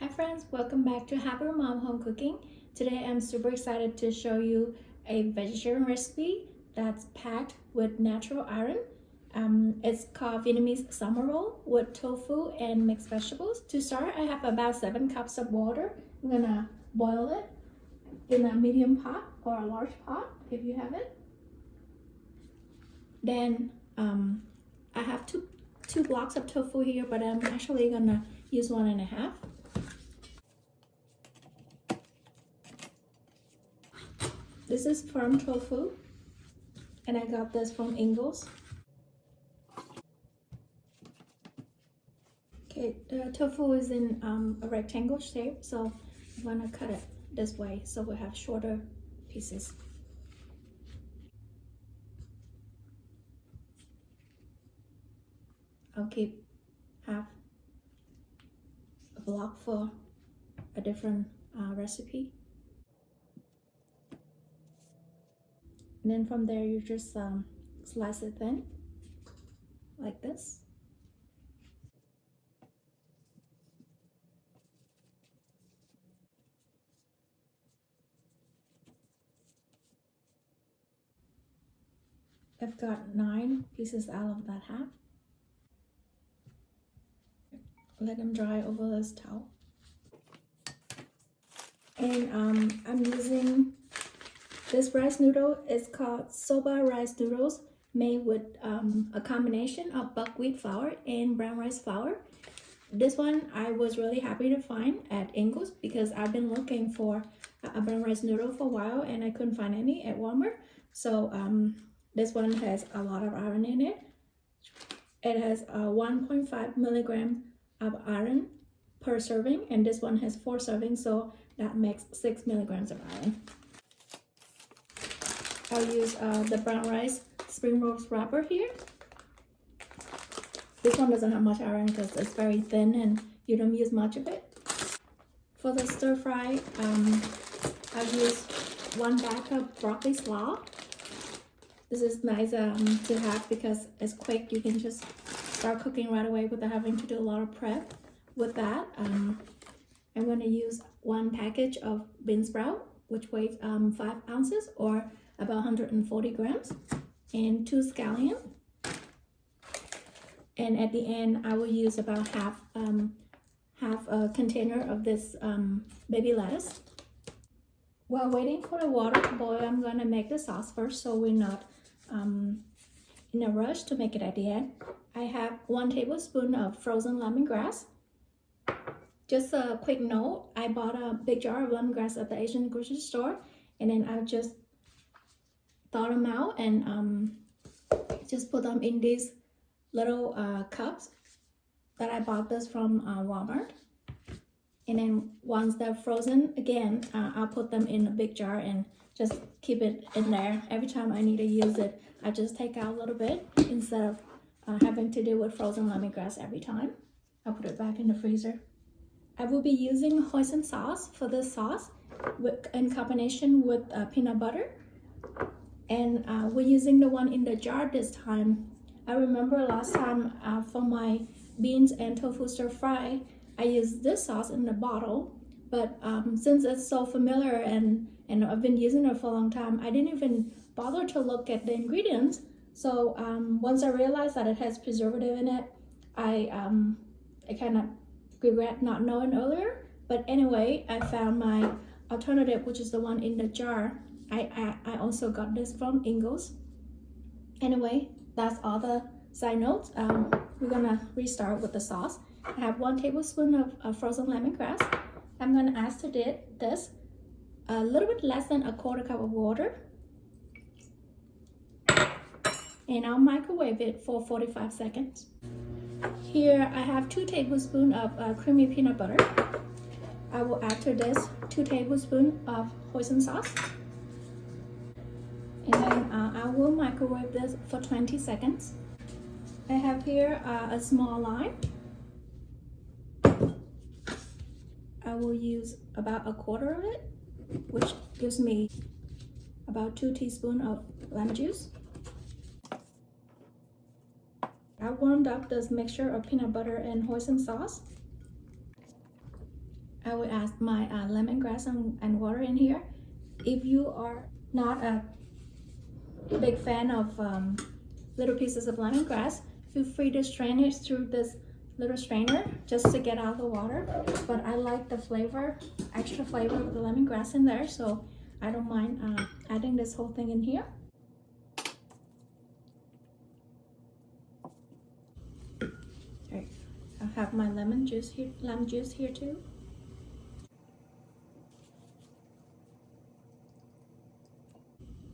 Hi friends, welcome back to Happy Mom Home Cooking. Today I'm super excited to show you a vegetarian recipe that's packed with natural iron. It's called Vietnamese summer roll with tofu and mixed vegetables. To start, I have about 7 cups of water. I'm gonna boil it in a medium pot or a large pot if you have it. Then I have two blocks of tofu here, but I'm actually gonna use 1.5. This is firm tofu, and I got this from Ingles. Okay, the tofu is in a rectangle shape, so I'm gonna cut it this way so we have shorter pieces. I'll keep half a block for a different recipe. And then from there, you just slice it thin, like this. I've got 9 pieces out of that half. Let them dry over this towel. And I'm using this rice noodle. Is called soba rice noodles, made with a combination of buckwheat flour and brown rice flour. This one I was really happy to find at Ingles because I've been looking for a brown rice noodle for a while and I couldn't find any at Walmart. So this one has a lot of iron in it. It has 1.5 milligram of iron per serving, and this one has 4 servings, so that makes 6 milligrams of iron. I'll use the brown rice spring rolls wrapper here. This one doesn't have much iron because it's very thin and you don't use much of it. For the stir fry, I'll use 1 bag of broccoli slaw. This is nice to have because it's quick. You can just start cooking right away without having to do a lot of prep. With that, I'm going to use 1 package of bean sprout, which weighs 5 ounces or about 140 grams, and 2 scallions. And at the end, I will use about half a container of this baby lettuce. While waiting for the water to boil, I'm going to make the sauce first so we're not in a rush to make it at the end. I have 1 tablespoon of frozen lemongrass. Just a quick note, I bought a big jar of lemongrass at the Asian grocery store, and then I just thawed them out and just put them in these little cups that I bought this from Walmart. And then once they're frozen again, I'll put them in a big jar and just keep it in there. Every time I need to use it, I just take out a little bit instead of having to deal with frozen lemongrass every time. I'll put it back in the freezer. I will be using hoisin sauce for this sauce in combination with peanut butter. And we're using the one in the jar this time. I remember last time for my beans and tofu stir fry, I used this sauce in the bottle. But since it's so familiar and I've been using it for a long time, I didn't even bother to look at the ingredients. So once I realized that it has preservative in it, I kind of regret not knowing earlier. But anyway, I found my alternative, which is the one in the jar. I also got this from Ingles. Anyway, that's all the side notes. We're gonna restart with the sauce. I have 1 tablespoon of frozen lemongrass. I'm gonna add to this a little bit less than 1/4 cup of water. And I'll microwave it for 45 seconds. Here I have 2 tablespoons of creamy peanut butter. I will add to this 2 tablespoons of hoisin sauce. And then I will microwave this for 20 seconds. I have here a small lime. I will use about 1/4 of it, which gives me about 2 teaspoons of lemon juice. I warmed up this mixture of peanut butter and hoisin sauce. I will add my lemongrass and water in here. If you are not a big fan of little pieces of lemongrass, feel free to strain it through this little strainer just to get out the water. But I like the flavor, extra flavor of the lemongrass in there, so I don't mind adding this whole thing in here. Okay, I have my lemon juice here too.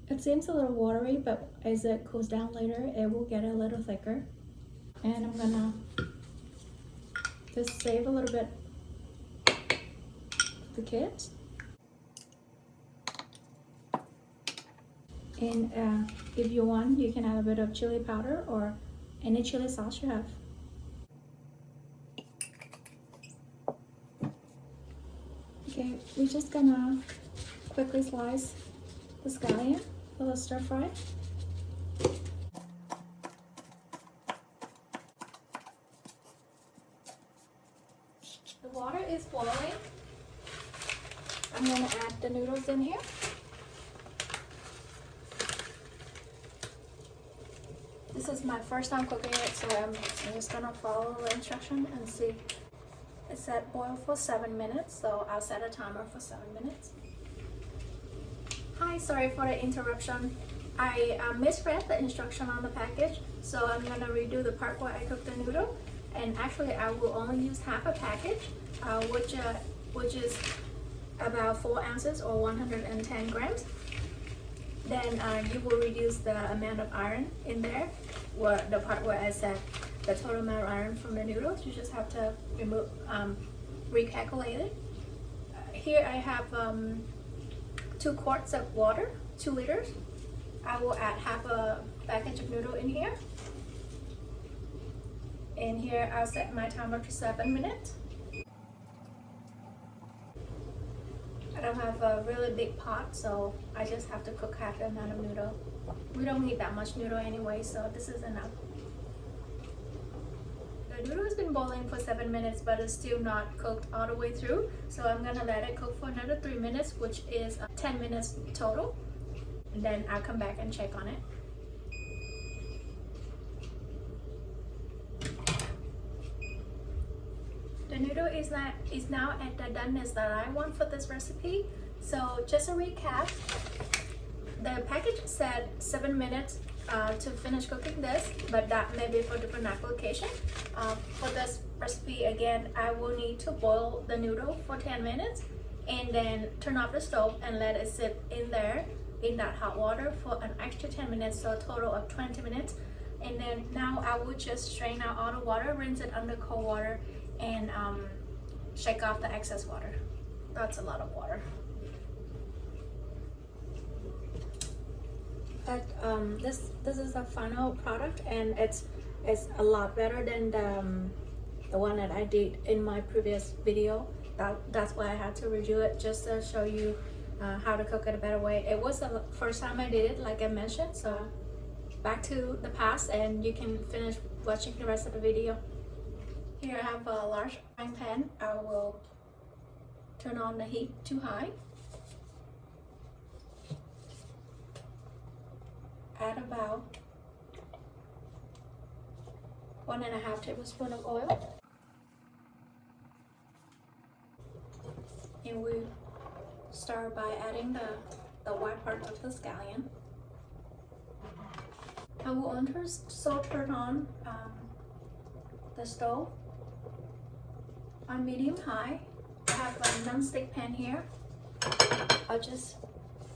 It seems a little watery, but as it cools down later, it will get a little thicker. And I'm gonna just save a little bit for the kids. And if you want, you can add a bit of chili powder or any chili sauce you have. Okay, we're just gonna quickly slice the scallion for the stir fry. The water is boiling. I'm gonna add the noodles in here. This is my first time cooking it, so I'm just gonna follow the instruction and see. It said boil for 7 minutes, so I'll set a timer for 7 minutes. Hi, sorry for the interruption. I misread the instruction on the package, so I'm gonna redo the part where I cook the noodle. And actually, I will only use half a package, which is about 4 ounces or 110 grams. Then you will reduce the amount of iron in there, the part where I said the total amount of iron from the noodles. You just have to remove, recalculate it. Here I have 2 quarts of water, 2 liters. I will add half a package of noodle in here. And here I'll set my timer to 7 minutes. I don't have a really big pot, so I just have to cook half the amount of noodle. We don't need that much noodle anyway, so this is enough. The noodle has been boiling for 7 minutes, but it's still not cooked all the way through. So I'm gonna let it cook for another 3 minutes, which is 10 minutes total. And then I'll come back and check on it. The noodle is now at the doneness that I want for this recipe. So just a recap, the package said 7 minutes to finish cooking this, but that may be for different application. For this recipe, again, I will need to boil the noodle for 10 minutes and then turn off the stove and let it sit in there in that hot water for an extra 10 minutes, so a total of 20 minutes. And then now I will just strain out all the water, rinse it under cold water, and shake off the excess water. That's a lot of water. But this is the final product, and it's a lot better than the one that I did in my previous video. That's why I had to redo it, just to show you how to cook it a better way. It was the first time I did it, like I mentioned, so back to the past and you can finish watching the rest of the video. Here I have a large frying pan. I will turn on the heat to high. Add about 1.5 tablespoons of oil. And we start by adding the white part of the scallion. I will also turn on the stove on medium-high. I have a non-stick pan here. I'll just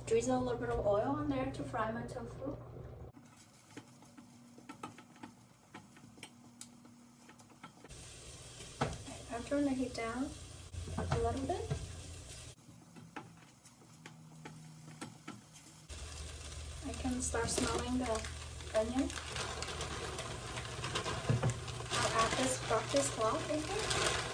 drizzle a little bit of oil on there to fry my tofu. I'll turn the heat down a little bit. I can start smelling the onion. I'll add this broccoli cloth in here.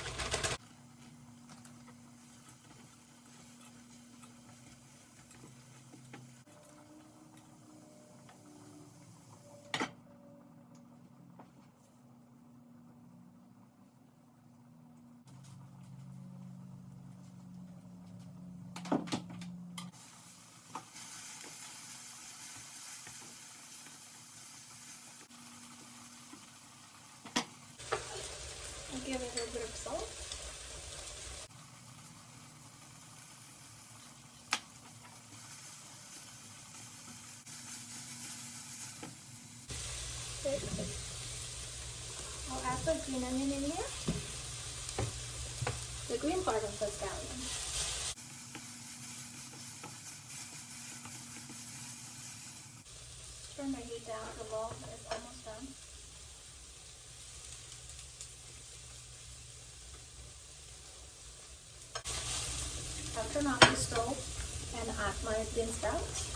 give it a little bit of salt. I'll add the green onion in here. The green part of the scallion. Turn my heat down to low. It's almost done. I'll turn off the stove and add my bean sprouts.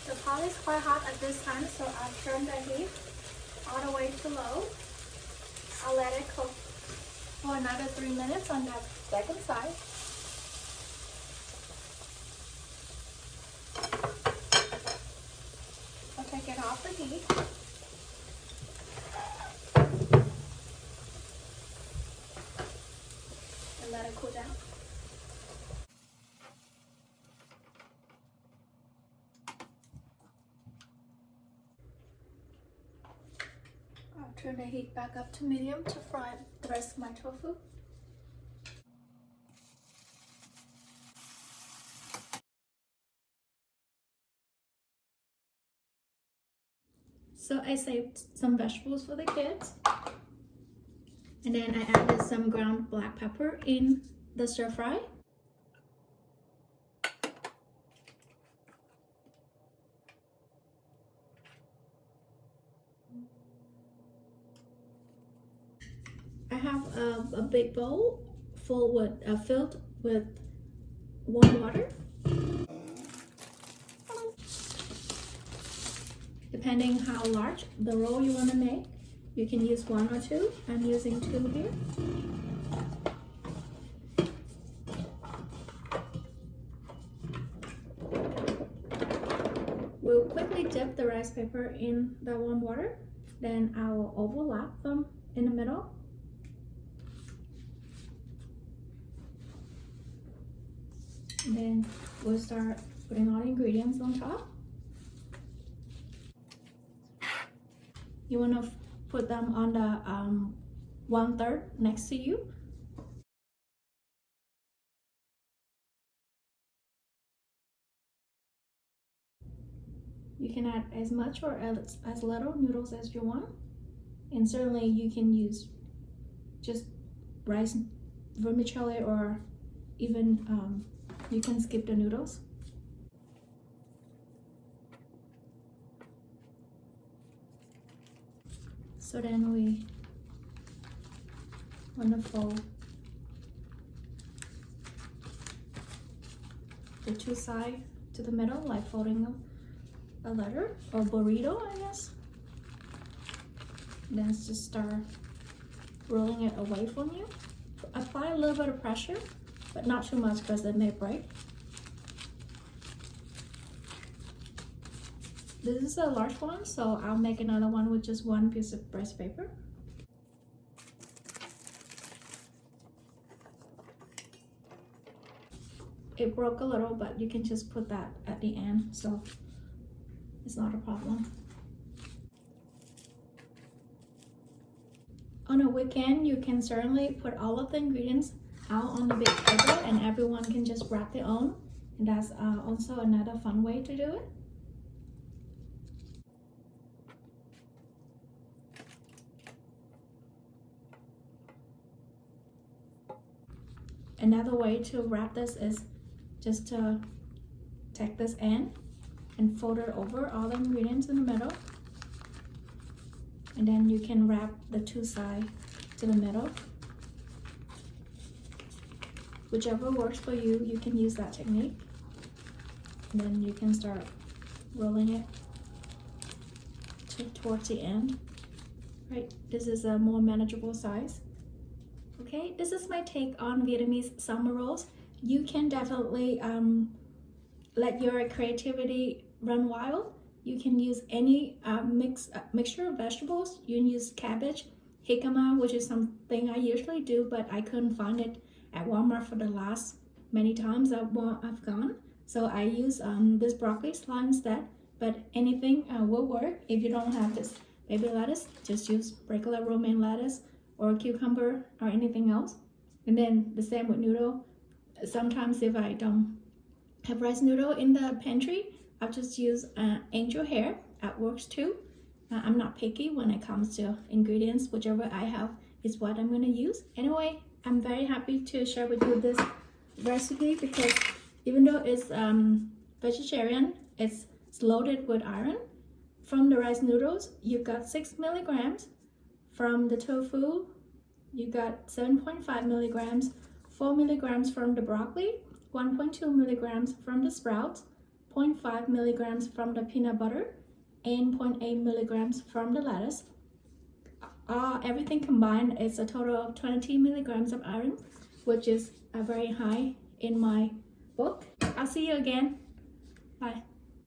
The pot is quite hot at this time, so I'll turn the heat all the way to low. I'll let it cook for another 3 minutes on that second side. I'll take it off the heat. And let it cool down. I'll turn the heat back up to medium to fry the rest of my tofu. So I saved some vegetables for the kids. And then I added some ground black pepper in the stir fry. I have a big bowl filled with warm water. Depending how large the roll you want to make, you can use 1 or 2. I'm using 2 here. We'll quickly dip the rice paper in the warm water. Then I will overlap them in the middle. And then we'll start putting all the ingredients on top. You want to put them on the 1/3 next to you. You can add as much or as little noodles as you want. And certainly you can use just rice, vermicelli, or even you can skip the noodles. So then we want to fold the 2 sides to the middle, like folding a letter or burrito, I guess. Then just start rolling it away from you. Apply a little bit of pressure, but not too much because it may break. This is a large one, so I'll make another one with just 1 piece of rice paper. It broke a little, but you can just put that at the end, so it's not a problem. On a weekend, you can certainly put all of the ingredients out on the big table and everyone can just grab their own. And that's also another fun way to do it. Another way to wrap this is just to take this end and fold it over all the ingredients in the middle. And then you can wrap the 2 sides to the middle. Whichever works for you, you can use that technique. And then you can start rolling it towards the end. Right, this is a more manageable size. Okay, this is my take on Vietnamese summer rolls. You can definitely let your creativity run wild You can use any mixture of vegetables. You can use cabbage, jicama, which is something I usually do, but I couldn't find it at Walmart for the last many times I've gone. So I use this broccoli slaw instead, but anything will work. If you don't have this baby lettuce, just use regular romaine lettuce or cucumber or anything else. And then the same with noodle. Sometimes if I don't have rice noodle in the pantry, I'll just use angel hair. That works too. I'm not picky when it comes to ingredients. Whichever I have is what I'm going to use. Anyway, I'm very happy to share with you this recipe because even though it's vegetarian, it's loaded with iron. From the rice noodles, you got 6 milligrams. From the tofu, you got 7.5 milligrams, 4 milligrams from the broccoli, 1.2 milligrams from the sprouts, 0.5 milligrams from the peanut butter, and 0.8 milligrams from the lettuce. Everything combined is a total of 20 milligrams of iron, which is very high in my book. I'll see you again. Bye.